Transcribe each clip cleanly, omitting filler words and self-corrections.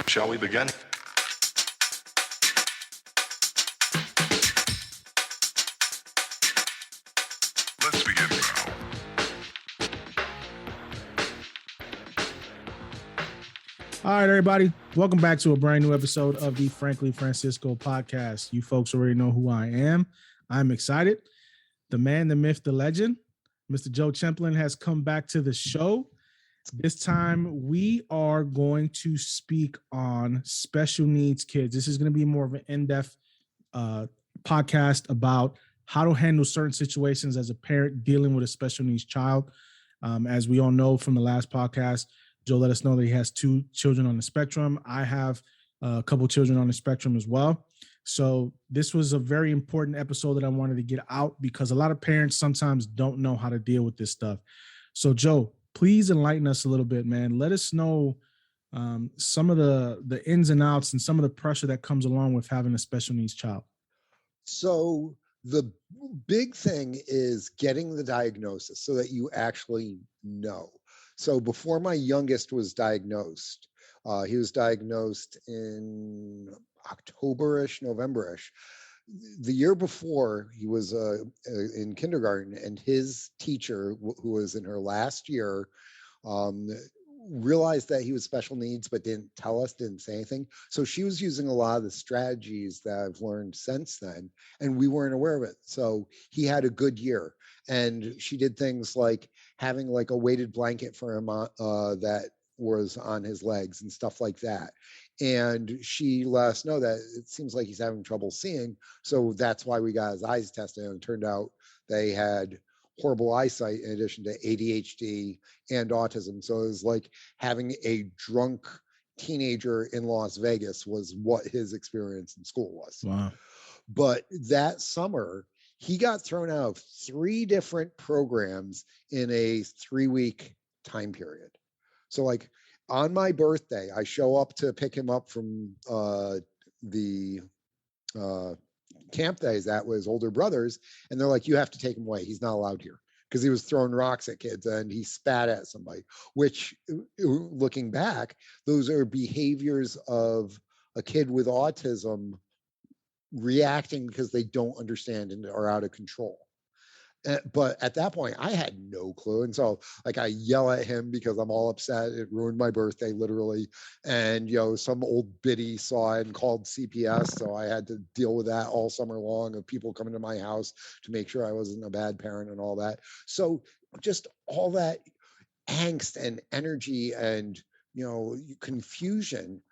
Shall we begin? Let's begin now. All right, everybody. Welcome back to a brand new episode of the Frankly Francisco podcast. You folks already know who I am. I'm excited. The man, the myth, the legend, Mr. Joe Templin has come back to the show. This time we are going to speak on special needs kids. This is going to be more of an in-depth podcast about how to handle certain situations as a parent dealing with a special needs child. As we all know from the last podcast, Joe let us know that he has 2 children on the spectrum. I have a couple children on the spectrum as well. So this was a very important episode that I wanted to get out because a lot of parents sometimes don't know how to deal with this stuff. So Joe, please enlighten us a little bit, man. Let us know some of the ins and outs and some of the pressure that comes along with having a special needs child. So the big thing is getting the diagnosis so that you actually know. So before my youngest was diagnosed, he was diagnosed in October-ish, November-ish. The year before, he was in kindergarten, and his teacher, who was in her last year, realized that he was special needs, but didn't tell us, didn't say anything. So she was using a lot of the strategies that I've learned since then, and we weren't aware of it. So he had a good year, and she did things like having like a weighted blanket for him that was on his legs and stuff like that. And she let us know that it seems like he's having trouble seeing. So that's why we got his eyes tested, and it turned out they had horrible eyesight in addition to ADHD and autism. So it was like having a drunk teenager in Las Vegas was what his experience in school was. Wow. But that summer, he got thrown out of 3 different programs in a 3-week time period. So like on my birthday, I show up to pick him up from the camp that he's at with his older brothers, and they're like, you have to take him away, he's not allowed here, because he was throwing rocks at kids and he spat at somebody, which looking back, those are behaviors of a kid with autism reacting because they don't understand and are out of control. But at that point, I had no clue. And so like I yell at him because I'm all upset. It ruined my birthday, literally. And, some old biddy saw it and called CPS. So I had to deal with that all summer long, of people coming to my house to make sure I wasn't a bad parent and all that. So just all that angst and energy and, confusion.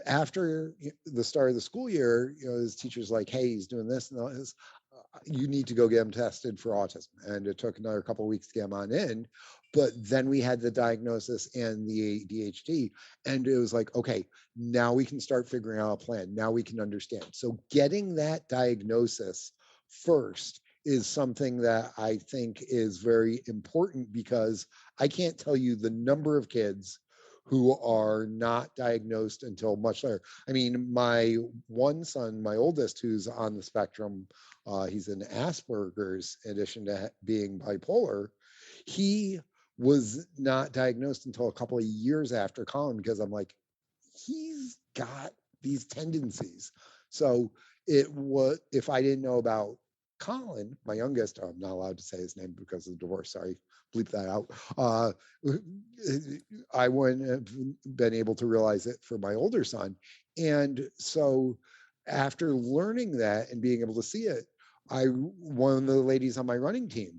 After the start of the school year, his teacher's like, hey, he's doing this and all this. You need to go get him tested for autism. And it took another couple of weeks to get him on in. But then we had the diagnosis and the ADHD. And it was like, okay, now we can start figuring out a plan. Now we can understand. So getting that diagnosis first is something that I think is very important, because I can't tell you the number of kids who are not diagnosed until much later. I mean, my one son, my oldest, who's on the spectrum, he's in Asperger's in addition to being bipolar. He was not diagnosed until a couple of years after Colin, because I'm like, he's got these tendencies. So it was, if I didn't know about Colin, my youngest, I'm not allowed to say his name because of the divorce, sorry, bleep that out. I wouldn't have been able to realize it for my older son. And so after learning that and being able to see it, one of the ladies on my running team,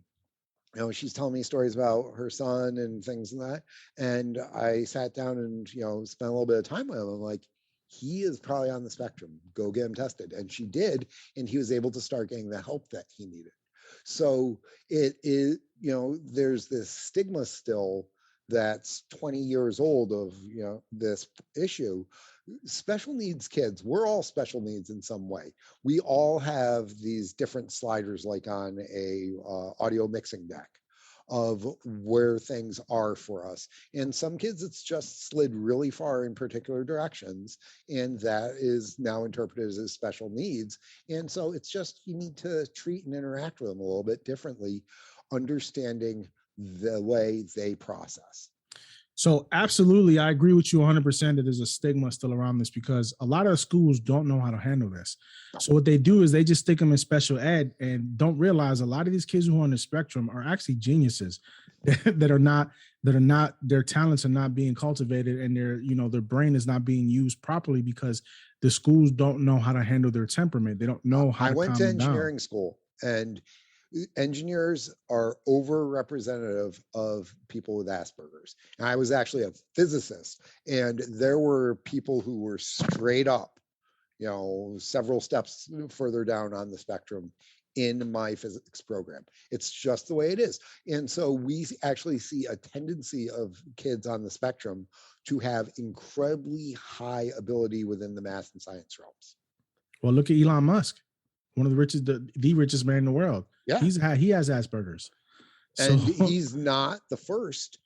she's telling me stories about her son and things and that. And I sat down and, spent a little bit of time with him. I'm like, he is probably on the spectrum. Go get him tested. And she did. And he was able to start getting the help that he needed. So it is, there's this stigma still that's 20 years old of, this issue. Special needs kids, we're all special needs in some way. We all have these different sliders, like on a audio mixing deck, of where things are for us. And some kids, it's just slid really far in particular directions, and that is now interpreted as special needs. And so it's just, you need to treat and interact with them a little bit differently, understanding the way they process. So absolutely, I agree with you 100% that there's a stigma still around this because a lot of schools don't know how to handle this. So what they do is they just stick them in special ed and don't realize a lot of these kids who are on the spectrum are actually geniuses that are not their talents are not being cultivated and their brain is not being used properly because the schools don't know how to handle their temperament. They don't know how I to went calm to them down. engineering school, and engineers are overrepresentative of people with Asperger's. And I was actually a physicist, and there were people who were straight up, several steps further down on the spectrum in my physics program. It's just the way it is. And so we actually see a tendency of kids on the spectrum to have incredibly high ability within the math and science realms. Well, look at Elon Musk, one of the richest, the richest man in the world. Yeah. He has Asperger's. So And he's not the first.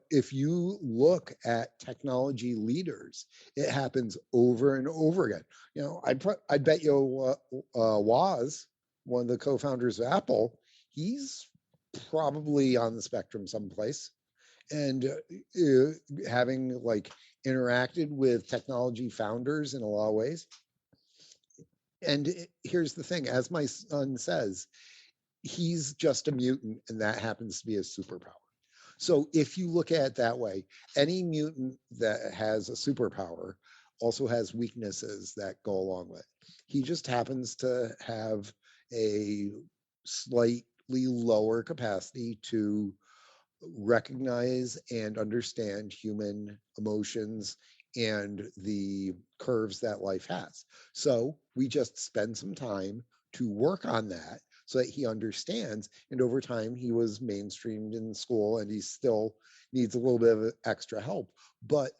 If you look at technology leaders, it happens over and over again. I'd bet you Woz, one of the co-founders of Apple, he's probably on the spectrum someplace. And having like interacted with technology founders in a lot of ways. And here's the thing, as my son says, he's just a mutant and that happens to be his superpower. So if you look at it that way, any mutant that has a superpower also has weaknesses that go along with it. He just happens to have a slightly lower capacity to recognize and understand human emotions and the curves that life has. So we just spend some time to work on that so that he understands. And over time, he was mainstreamed in school and he still needs a little bit of extra help. But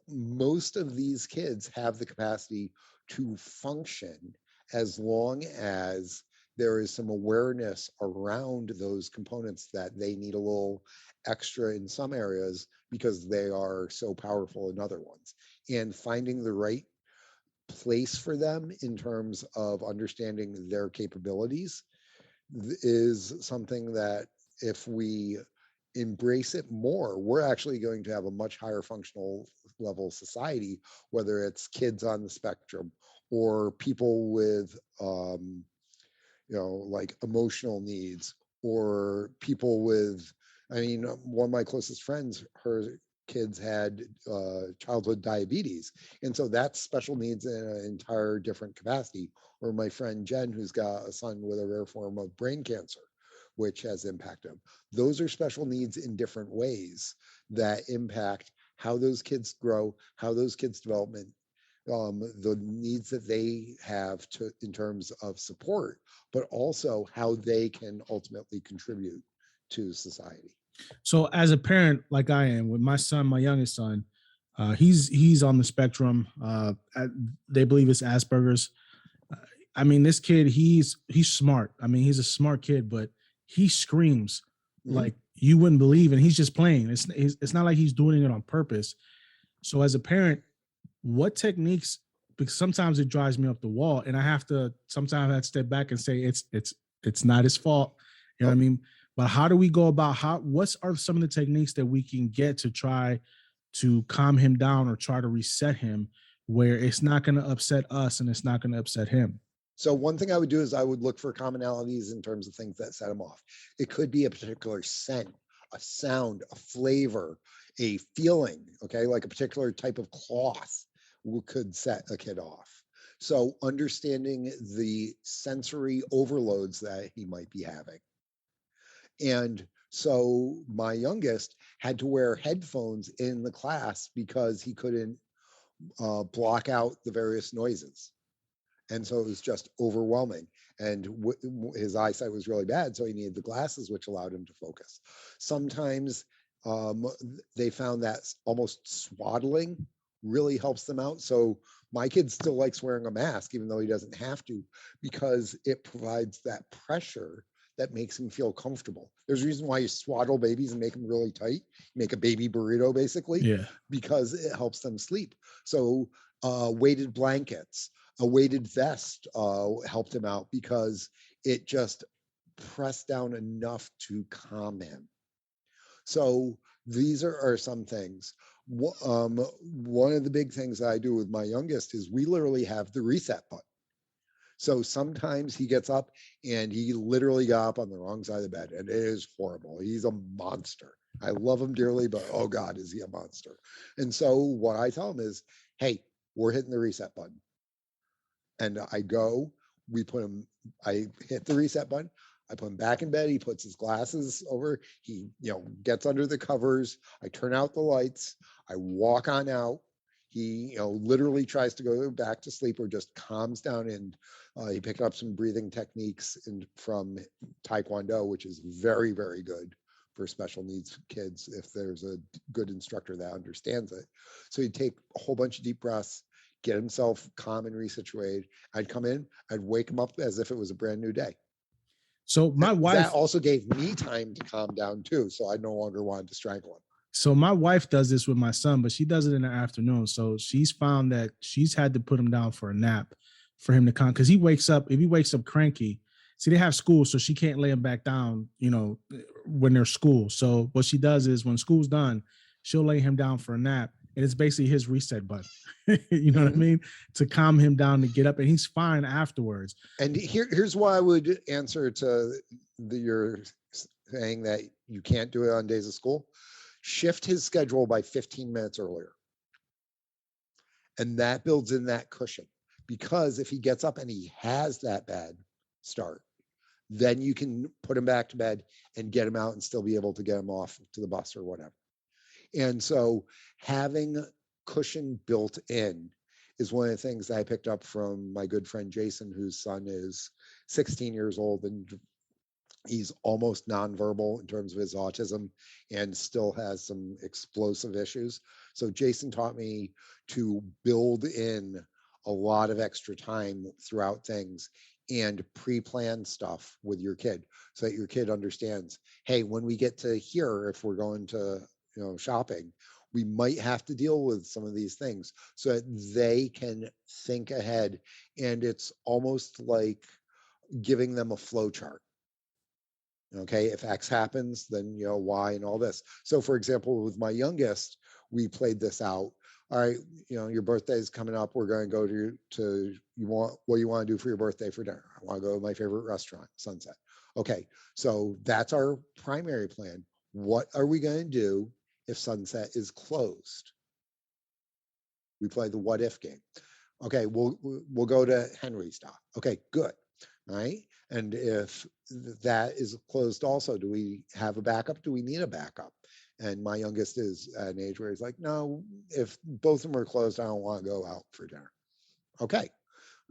most of these kids have the capacity to function as long as there is some awareness around those components that they need a little extra in some areas because they are so powerful in other ones. And finding the right place for them in terms of understanding their capabilities is something that if we embrace it more, we're actually going to have a much higher functional level society, whether it's kids on the spectrum or people with like emotional needs, or people with, one of my closest friends, her kids had childhood diabetes. And so that's special needs in an entire different capacity. Or my friend Jen, who's got a son with a rare form of brain cancer, which has impacted him. Those are special needs in different ways that impact how those kids grow, how those kids development, the needs that they have in terms of support, but also how they can ultimately contribute to society. So as a parent, like I am, with my son, my youngest son, he's on the spectrum. They believe it's Asperger's. This kid, he's smart. He's a smart kid, but he screams like you wouldn't believe, and he's just playing. It's not like he's doing it on purpose. So as a parent, what techniques? Because sometimes it drives me up the wall, and I have to step back and say it's not his fault. You know what I mean? But how do we go about what are some of the techniques that we can get to try to calm him down or try to reset him where it's not going to upset us and it's not going to upset him? So one thing I would do is I would look for commonalities in terms of things that set him off. It could be a particular scent, a sound, a flavor, a feeling, okay, like a particular type of cloth could set a kid off. So understanding the sensory overloads that he might be having. And so my youngest had to wear headphones in the class because he couldn't block out the various noises. And so it was just overwhelming. And his eyesight was really bad, so he needed the glasses, which allowed him to focus. Sometimes they found that almost swaddling really helps them out. So my kid still likes wearing a mask, even though he doesn't have to, because it provides that pressure that makes him feel comfortable. There's a reason why you swaddle babies and make them really tight. You make a baby burrito, basically, because it helps them sleep. So weighted blankets, a weighted vest helped him out because it just pressed down enough to calm him. So these are some things. One of the big things I do with my youngest is we literally have the reset button. So sometimes he gets up and he literally got up on the wrong side of the bed, and it is horrible. He's a monster. I love him dearly, but oh God, is he a monster? And so what I tell him is, hey, we're hitting the reset button. And we put him, I hit the reset button. I put him back in bed. He puts his glasses over. He, gets under the covers. I turn out the lights. I walk on out. He, literally tries to go back to sleep or just calms down. And he picked up some breathing techniques from Taekwondo, which is very, very good for special needs kids if there's a good instructor that understands it. So he'd take a whole bunch of deep breaths, get himself calm and resituated. I'd come in, I'd wake him up as if it was a brand new day. So my wife, that also gave me time to calm down too. So I no longer wanted to strangle him. So my wife does this with my son, but she does it in the afternoon. So she's found that she's had to put him down for a nap for him to calm. Cause if he wakes up cranky, see, they have school, so she can't lay him back down, when there's school. So what she does is when school's done, she'll lay him down for a nap. And it's basically his reset button, you know what I mean? To calm him down, to get up, and he's fine afterwards. And here's why I would answer to your saying that you can't do it on days of school. Shift his schedule by 15 minutes earlier. And that builds in that cushion, because if he gets up and he has that bad start, then you can put him back to bed and get him out and still be able to get him off to the bus or whatever. And so having cushion built in is one of the things that I picked up from my good friend Jason, whose son is 16 years old and he's almost nonverbal in terms of his autism and still has some explosive issues. So Jason taught me to build in a lot of extra time throughout things and pre-plan stuff with your kid so that your kid understands, hey, when we get to here, if we're going to shopping, we might have to deal with some of these things so that they can think ahead. And it's almost like giving them a flow chart. Okay, if X happens, then Y and all this. So for example, with my youngest, we played this out. All right, your birthday is coming up. We're going to go to what you want to do for your birthday for dinner? I want to go to my favorite restaurant, Sunset. Okay, so that's our primary plan. What are we going to do if Sunset is closed? We play the what if game. Okay, we'll go to Henry's Dock. Okay, good. All right. And if that is closed also, do we have a backup? Do we need a backup? And my youngest is at an age where he's like, no, if both of them are closed, I don't want to go out for dinner. Okay.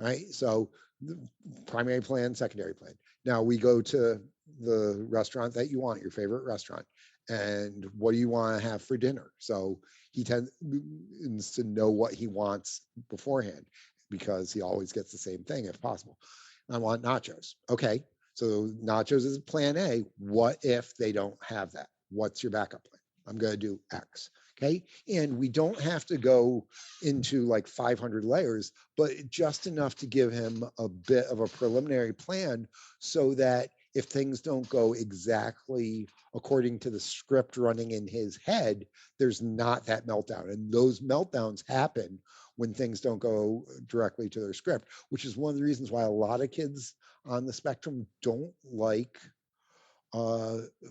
All right. So primary plan, secondary plan. Now we go to the restaurant that you want, your favorite restaurant. And what do you want to have for dinner? So he tends to know what he wants beforehand, because he always gets the same thing if possible. I want nachos. Okay, so nachos is plan A. What if they don't have that? What's your backup plan? I'm going to do X. Okay, and we don't have to go into like 500 layers, but just enough to give him a bit of a preliminary plan so that if things don't go exactly according to the script running in his head, there's not that meltdown. And those meltdowns happen when things don't go directly to their script, which is one of the reasons why a lot of kids on the spectrum don't like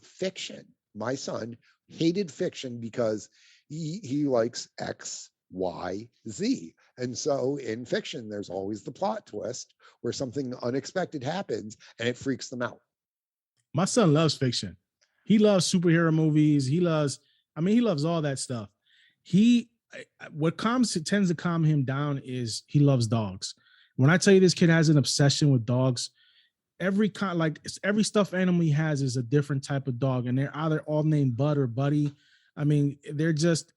fiction. My son hated fiction because he likes X, Y, Z. And so in fiction, there's always the plot twist where something unexpected happens and it freaks them out. My son loves fiction. He loves superhero movies. He loves all that stuff. What tends to calm him down is he loves dogs. When I tell you this kid has an obsession with dogs, every stuffed animal he has is a different type of dog, and they're either all named Bud or Buddy. I mean, they're just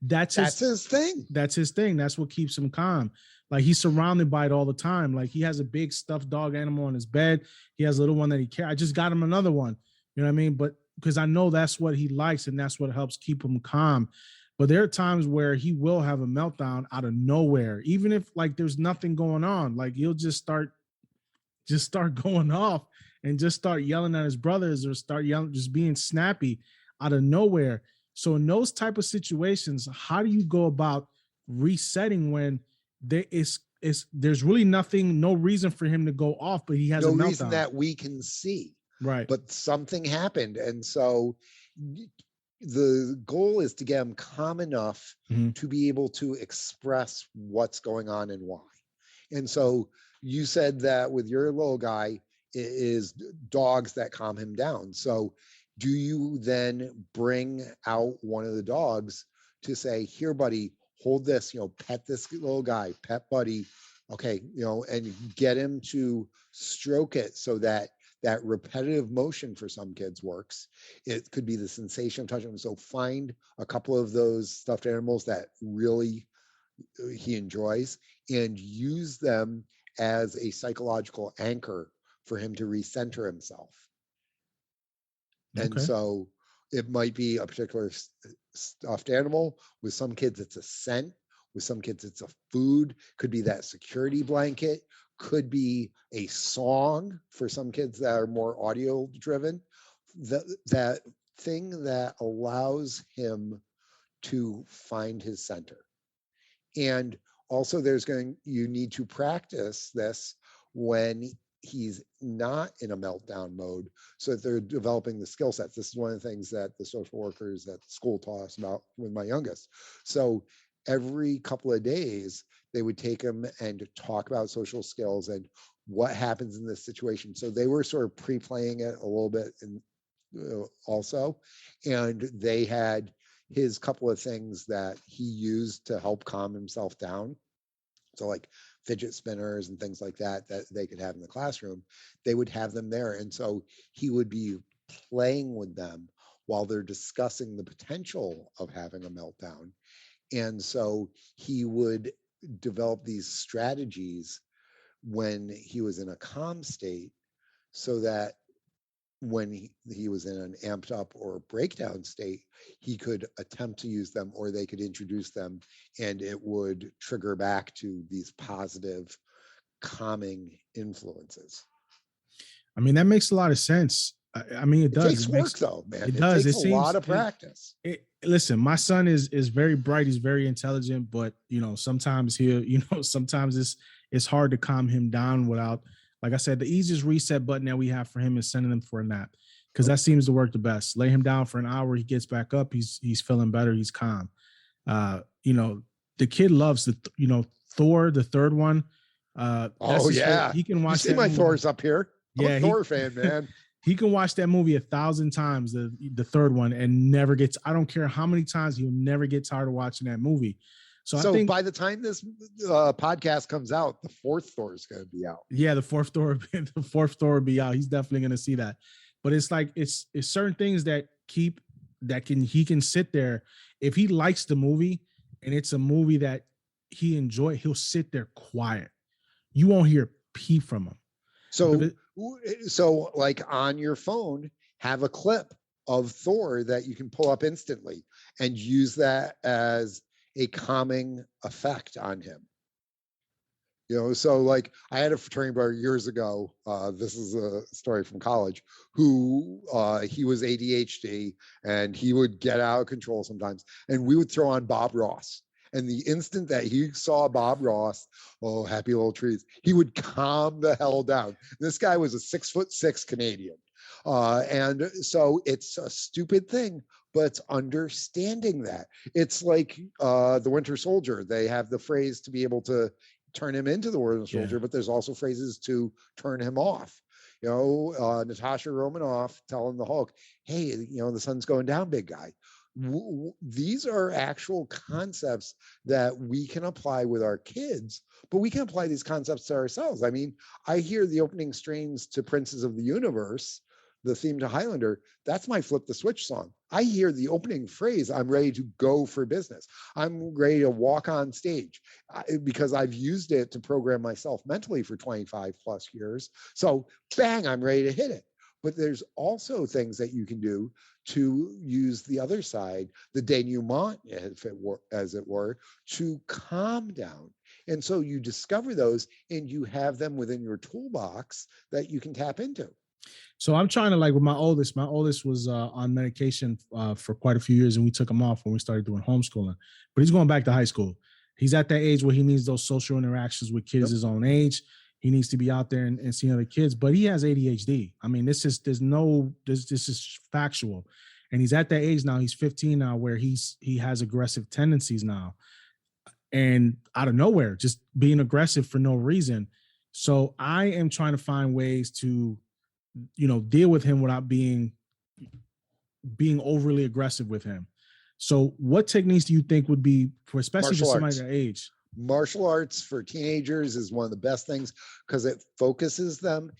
that's his thing. That's his thing. That's what keeps him calm. Like, he's surrounded by it all the time. Like, he has a big stuffed dog animal on his bed. He has a little one that he carries. I just got him another one. You know what I mean? But because I know that's what he likes and that's what helps keep him calm. But there are times where he will have a meltdown out of nowhere, even if like there's nothing going on. Like, he'll just start going off and just start yelling at his brothers or start yelling, just being snappy out of nowhere. So in those type of situations, how do you go about resetting when there's really nothing, no reason for him to go off, but he has No a reason meltdown? that we can see, Right. but something happened. And so the goal is to get him calm enough Mhm. to be able to express what's going on and why. And so you said that with your little guy, it is dogs that calm him down. So do you then bring out one of the dogs to say, here, buddy, hold this, pet this little guy, pet buddy. Okay, and get him to stroke it so that that repetitive motion for some kids works. It could be the sensation of touching them. So find a couple of those stuffed animals that really he enjoys and use them as a psychological anchor for him to recenter himself. And Okay. so it might be a particular stuffed animal. With some kids, it's a scent. With some kids, it's a food. Could be that security blanket. Could be a song for some kids that are more audio driven. That thing that allows him to find his center. And also you need to practice this when he's not in a meltdown mode so that they're developing the skill sets. This is one of the things that the social workers at school taught us about with my youngest. So every couple of days, they would take him and talk about social skills and what happens in this situation. So they were sort of pre-playing it a little bit and also, and they had his couple of things that he used to help calm himself down. So like fidget spinners and things like that they could have in the classroom, they would have them there. And so he would be playing with them while they're discussing the potential of having a meltdown. And so he would develop these strategies when he was in a calm state so that when he was in an amped up or breakdown state, he could attempt to use them or they could introduce them and it would trigger back to these positive calming influences. I mean, that makes a lot of sense. I mean, it It does. takes work though, man. It It does. takes It a lot seems. of practice. Listen, my son is very bright. He's very intelligent, but sometimes sometimes it's hard to calm him down without, like I said, the easiest reset button that we have for him is sending him for a nap because that seems to work the best. Lay him down for an hour, he gets back up, he's feeling better, he's calm. The kid loves Thor, the third one. Oh yeah, he can you watch see that my movie. Thor's up here. I'm Yeah, a Thor fan, man. he can watch that movie 1,000 times, the third one, and never gets. I don't care how many times, he'll never get tired of watching that movie. So I think by the time this podcast comes out, the fourth Thor is going to be out. Yeah, the fourth Thor will be out. He's definitely going to see that. But it's like it's certain things that he can sit there if he likes the movie and it's a movie that he enjoy. He'll sit there quiet. You won't hear peep from him. So like on your phone, have a clip of Thor that you can pull up instantly and use that as a calming effect on him. So like I had a fraternity brother years ago. This is a story from college. Who he was ADHD and he would get out of control sometimes, and we would throw on Bob Ross. And the instant that he saw Bob Ross, oh, happy little trees, he would calm the hell down. This guy was a 6'6" Canadian. And so it's a stupid thing, but it's understanding that. It's like the Winter Soldier. They have the phrase to be able to turn him into the Winter Soldier, but there's also phrases to turn him off. Natasha Romanoff telling the Hulk, hey, the sun's going down, big guy. These are actual concepts that we can apply with our kids, but we can apply these concepts to ourselves. I mean, I hear the opening strains to Princes of the Universe, the theme to Highlander. That's my Flip the Switch song. I hear the opening phrase, I'm ready to go for business. I'm ready to walk on stage because I've used it to program myself mentally for 25 plus years. So bang, I'm ready to hit it. But there's also things that you can do to use the other side, the denouement, as it were, to calm down. And so you discover those and you have them within your toolbox that you can tap into. So I'm trying to, like, with my oldest was on medication for quite a few years, and we took him off when we started doing homeschooling. But he's going back to high school. He's at that age where he needs those social interactions with kids Yep. his own age. He needs to be out there and seeing other kids, but he has ADHD. I mean, this is factual. And he's at that age now. He's 15 now, where he has aggressive tendencies now, and out of nowhere, just being aggressive for no reason. So I am trying to find ways to, deal with him without being overly aggressive with him. So what techniques do you think would be for, especially for Martial somebody arts. that age? Martial arts for teenagers is one of the best things because it focuses them.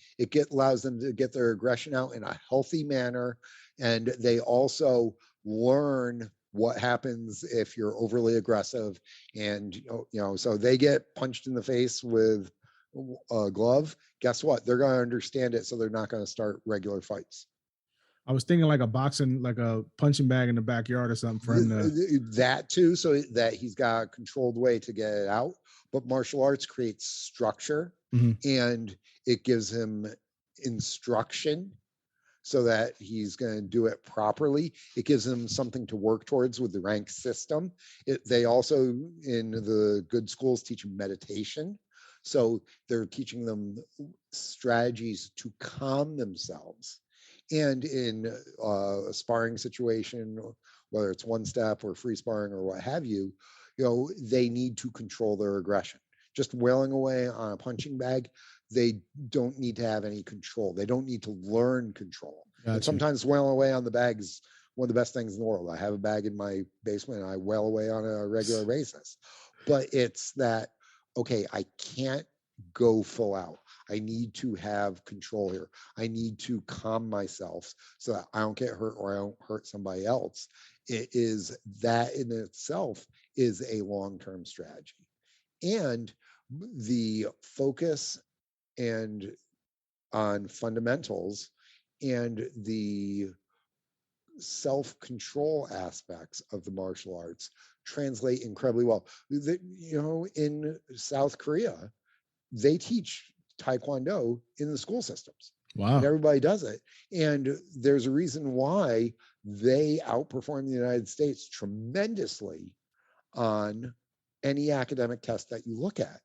Allows them to get their aggression out in a healthy manner, and they also learn what happens if you're overly aggressive. And so they get punched in the face with a glove. Guess what? They're going to understand it, so they're not going to start regular fights. I was thinking like a punching bag in the backyard or something for him to. That too, so that he's got a controlled way to get it out. But martial arts creates structure, and it gives him instruction so that he's going to do it properly. It gives him something to work towards with the rank system. They also, in the good schools, teach meditation. So they're teaching them strategies to calm themselves. And in a sparring situation, whether it's one step or free sparring or what have you, they need to control their aggression. Just wailing away on a punching bag, they don't need to have any control. They don't need to learn control. Gotcha. And sometimes wailing away on the bag is one of the best things in the world. I have a bag in my basement and I wail away on a regular basis. But it's that, okay, I can't go full out. I need to have control here. I need to calm myself so that I don't get hurt or I don't hurt somebody else. It is that in itself is a long-term strategy. And the focus and on fundamentals and the self-control aspects of the martial arts translate incredibly well. In South Korea, they teach Taekwondo in the school systems. Wow. And everybody does it. And there's a reason why they outperform the United States tremendously on any academic test that you look at.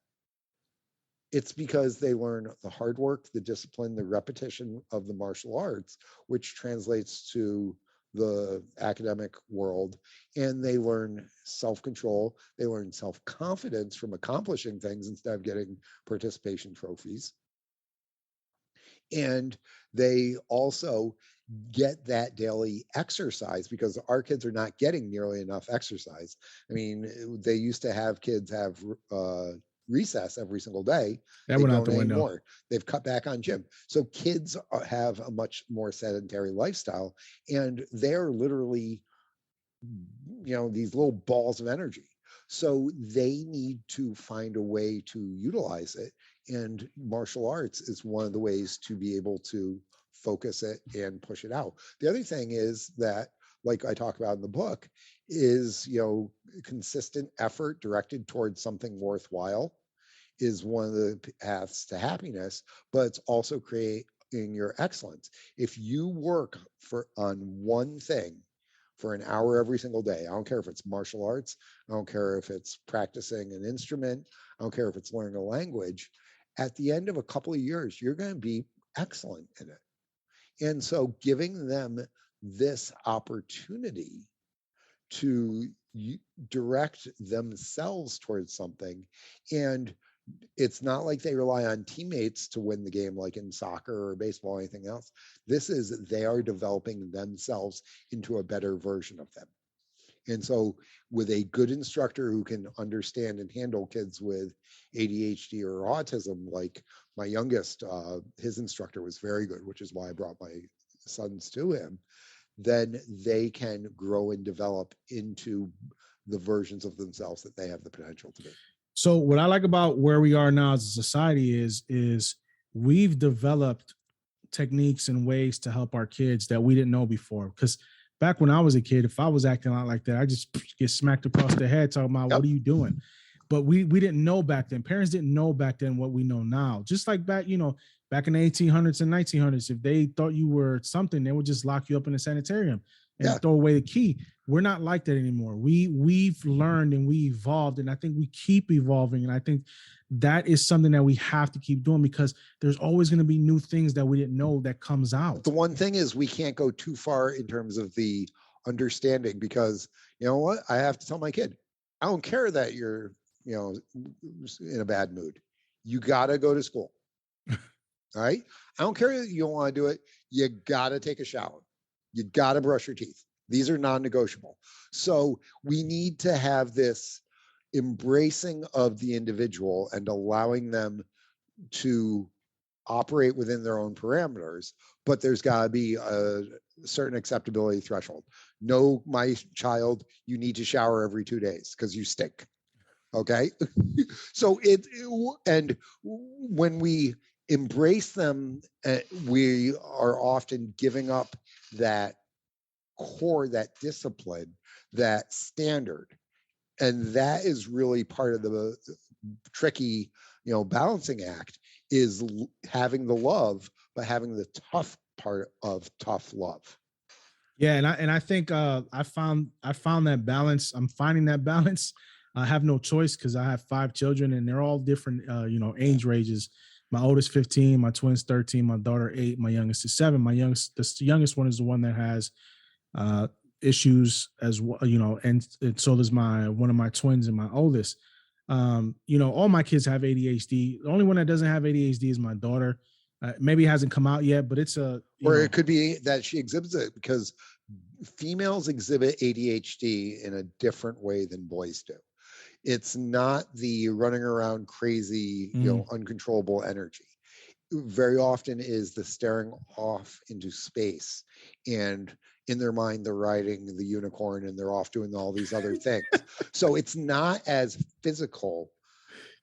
It's because they learn the hard work, the discipline, the repetition of the martial arts, which translates to the academic world, and they learn self-control, they learn self-confidence from accomplishing things instead of getting participation trophies. And they also get that daily exercise because our kids are not getting nearly enough exercise. I mean, they used to have kids have recess every single day. That went out the window. Anymore. They've cut back on gym. So kids have a much more sedentary lifestyle, and they're literally, these little balls of energy. So they need to find a way to utilize it. And martial arts is one of the ways to be able to focus it and push it out. The other thing is that, like I talk about in the book, is, consistent effort directed towards something worthwhile is one of the paths to happiness, but it's also creating your excellence. If you work on one thing for an hour every single day, I don't care if it's martial arts, I don't care if it's practicing an instrument, I don't care if it's learning a language, at the end of a couple of years, you're going to be excellent in it. And so giving them this opportunity to direct themselves towards something, and it's not like they rely on teammates to win the game like in soccer or baseball or anything else. This is they are developing themselves into a better version of them. And so with a good instructor who can understand and handle kids with ADHD or autism, like my youngest, his instructor was very good, which is why I brought my sons to him, then they can grow and develop into the versions of themselves that they have the potential to be. So what I like about where we are now as a society is we've developed techniques and ways to help our kids that we didn't know before. Because back when I was a kid, if I was acting out like that, I just get smacked across the head talking about, What are you doing? But we didn't know back then. Parents didn't know back then what we know now. Just like back, back in the 1800s and 1900s, if they thought you were something, they would just lock you up in a sanitarium and Yeah. throw away the key. We're not like that anymore. We've learned and we evolved, and I think we keep evolving. And I think that is something that we have to keep doing, because there's always going to be new things that we didn't know that comes out. The one thing is we can't go too far in terms of the understanding, because you know what? I have to tell my kid, I don't care that you're, you know, in a bad mood. You got to go to school. All right. I don't care that you don't want to do it. You got to take a shower. You got to brush your teeth. These are non-negotiable. So we need to have this embracing of the individual and allowing them to operate within their own parameters, but there's got to be a certain acceptability threshold. No, my child, you need to shower every 2 days because you stink. Okay. So and when we embrace them, we are often giving up that core, that discipline, that standard. And that is really part of the tricky, you know, balancing act, is having the love, but having the tough part of tough love. Yeah, and I think I found that balance. I'm finding that balance. I have no choice because I have 5 children and they're all different, age ranges. My oldest 15, my twins 13, my daughter 8, my youngest is 7. The youngest one is the one that has issues as well, and so does one of my twins and my oldest. All my kids have ADHD. The only one that doesn't have ADHD is my daughter. Maybe it hasn't come out yet, but it's it could be that she exhibits it, because females exhibit ADHD in a different way than boys do. It's not the running around crazy, uncontrollable energy. Very often is the staring off into space, and in their mind they're riding the unicorn and they're off doing all these other things. So it's not as physical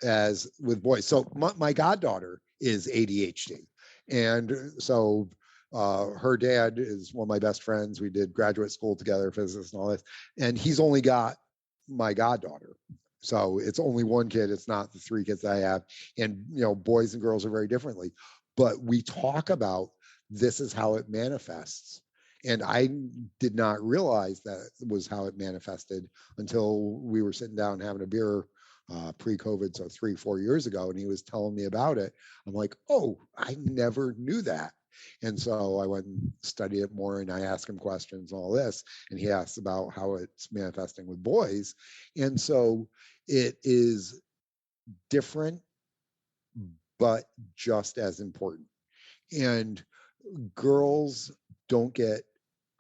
as with boys. So my goddaughter is ADHD, and so her dad is one of my best friends. We did graduate school together, physics and all this, and he's only got my goddaughter. So it's only one kid. It's not the 3 kids I have. And, boys and girls are very differently. But we talk about this is how it manifests. And I did not realize that was how it manifested until we were sitting down having a beer pre-COVID, so 3-4 years ago. And he was telling me about it. I'm like, oh, I never knew that. And so I went and studied it more, and I asked him questions, all this, and he asked about how it's manifesting with boys. And so it is different, but just as important. And girls don't get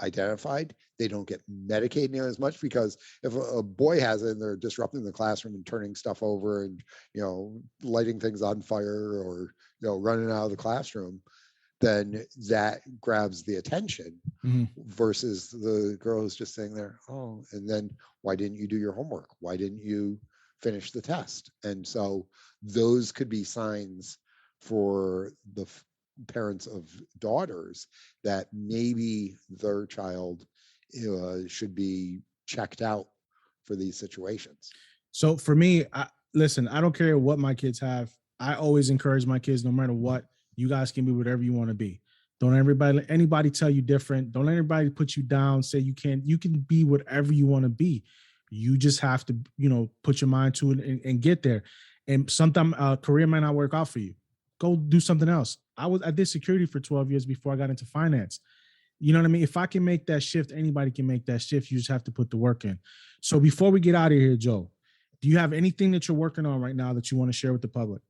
identified. They don't get medicated near as much, because if a boy has it and they're disrupting the classroom and turning stuff over and, lighting things on fire or, running out of the classroom, then that grabs the attention, versus the girl who's just sitting there, oh, and then why didn't you do your homework? Why didn't you finish the test? And so those could be signs for the parents of daughters that maybe their child should be checked out for these situations. So for me, listen, I don't care what my kids have. I always encourage my kids, no matter what, you guys can be whatever you want to be. Don't let anybody tell you different. Don't let anybody put you down, say you can't. You can be whatever you want to be. You just have to, put your mind to it and get there. And sometimes a career might not work out for you. Go do something else. I did security for 12 years before I got into finance. You know what I mean? If I can make that shift, anybody can make that shift. You just have to put the work in. So before we get out of here, Joe, do you have anything that you're working on right now that you want to share with the public?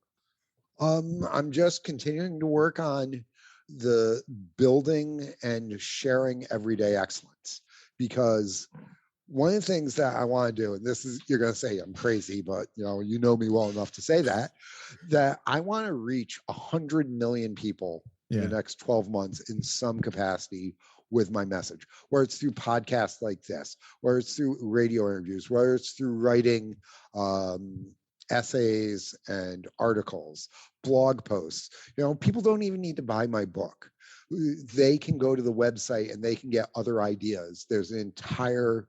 I'm just continuing to work on the building and sharing everyday excellence, because one of the things that I want to do, and this is, you're going to say I'm crazy, but you know me well enough to say that I want to reach 100 million people in the next 12 months in some capacity with my message, where it's through podcasts like this, where it's through radio interviews, where it's through writing essays and articles, blog posts. People don't even need to buy my book. They can go to the website and they can get other ideas. There's an entire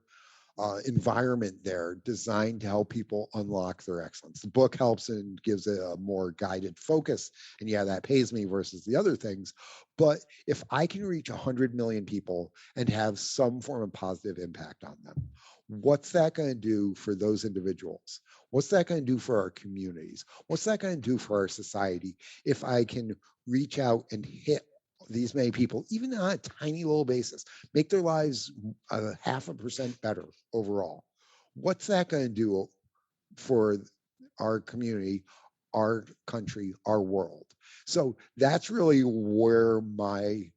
environment there designed to help people unlock their excellence. The book helps and gives a more guided focus. And yeah, that pays me versus the other things. But if I can reach 100 million people and have some form of positive impact on them, what's that going to do for those individuals? What's that going to do for our communities? What's that going to do for our society if I can reach out and hit these many people, even on a tiny little basis, make their lives 0.5% better overall? What's that going to do for our community, our country, our world? So that's really where my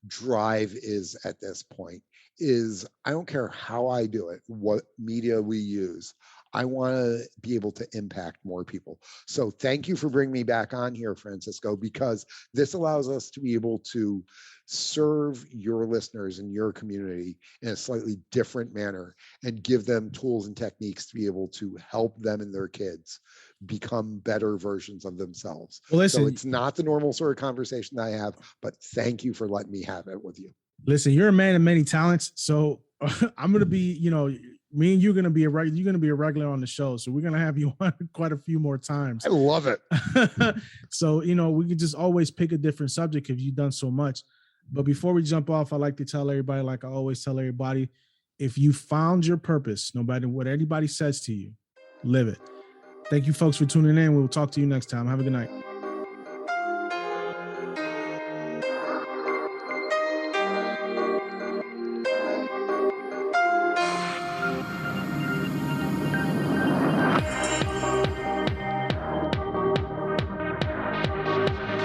drive is at this point. Is I don't care how I do it, what media we use, I want to be able to impact more people. So thank you for bringing me back on here, Francisco, because this allows us to be able to serve your listeners and your community in a slightly different manner and give them tools and techniques to be able to help them and their kids become better versions of themselves. Well, listen, so it's not the normal sort of conversation that I have, but thank you for letting me have it with you. Listen, you're a man of many talents. So I'm going to be, me and you're going to be you're going to be a regular on the show. So we're going to have you on quite a few more times. I love it. So, we can just always pick a different subject because you've done so much. But before we jump off, I like to tell everybody, like I always tell everybody, if you found your purpose, no matter what anybody says to you, live it. Thank you folks for tuning in. We'll talk to you next time. Have a good night.